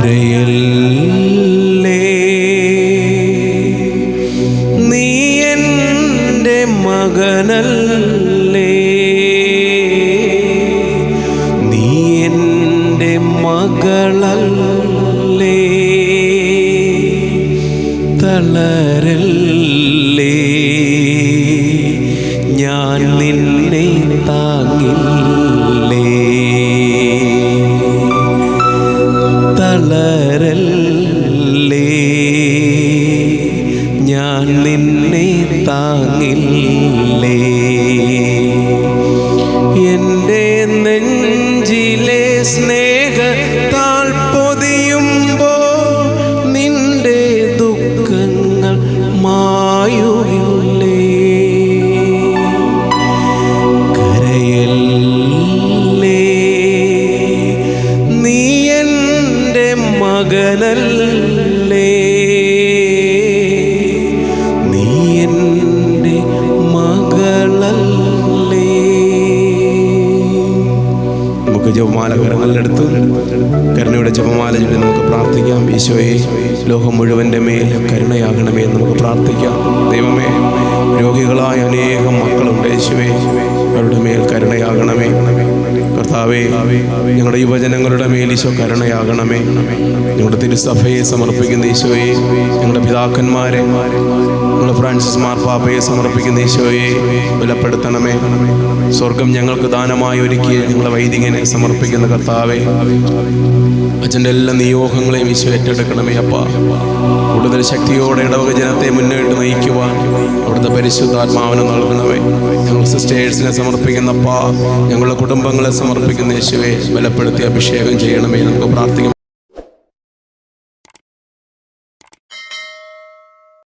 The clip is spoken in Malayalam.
കരയല്ലേ, നീ എൻ്റെ മകനല്ലേ, നീ എൻ്റെ മകളല്ലേ, തളരല്ലേ, ഞാൻ നിന്നെ താങ്ങില്ലേ, തളരല്ലേ, ഞാൻ നിന്നെ താങ്ങില്ലേ. എൻ്റെ നെഞ്ചിലെ സ്നേഹത്താൽ പൊതിയുമ്പോ നിന്റെ ദുഃഖങ്ങൾ മായുകില്ലേ. കരയല്ലേ, നീ എൻ്റെ മകനല്ലേ, നീ എൻ്റെ മകളല്ലേ. നമുക്ക് ജപമാല കരങ്ങളിലെടുത്ത് കരുണയുടെ ജപമാല ചൊല്ലി നമുക്ക് പ്രാർത്ഥിക്കാം. ഈശോയെ, ലോകം മുഴുവൻ്റെ മേൽ കരുണയാകണമേ എന്ന് നമുക്ക് പ്രാർത്ഥിക്കാം. ദൈവമേ, രോഗികളായ അനേകം മക്കളുണ്ട്. യേശുവേ, അവരുടെ മേൽ കരുണയാകണമേ. കർത്താവേ, ഞങ്ങളുടെ യുവജനങ്ങളുടെ മേൽ ഈശോ കരുണയാകണമേ. ഞങ്ങളുടെ തിരുസഭയെ സമർപ്പിക്കുന്ന ഈശോയെ, ഞങ്ങളുടെ പിതാക്കന്മാരെ, ഞങ്ങളുടെ ഫ്രാൻസിസ് മാർപ്പാപ്പയെ സമർപ്പിക്കുന്ന ഈശോയെ ബലപ്പെടുത്തണമേ. സ്വർഗം ഞങ്ങൾക്ക് ദാനമായി ഒരുക്കിയ ഞങ്ങളുടെ വൈദികനെ സമർപ്പിക്കുന്ന കർത്താവേ, അച്ഛൻ്റെ എല്ലാ നിയോഗങ്ങളെയും ഈശോ ഏറ്റെടുക്കണമേ. അപ്പ കൂടുതൽ ശക്തിയോടെ ഇടവക ജനത്തെ മുന്നോട്ട് നയിക്കുവാൻ അവിടുത്തെ പരിശുദ്ധാത്മാവിനെ നൽകണമേ. ഞങ്ങൾ സിസ്റ്റേഴ്സിനെ സമർപ്പിക്കുന്നപ്പാ, ഞങ്ങളുടെ കുടുംബങ്ങളെ സമർപ്പിക്കുന്ന യേശുവെ ബലപ്പെടുത്തി അഭിഷേകം ചെയ്യണമേ. നമുക്ക് പ്രാർത്ഥിക്കാം.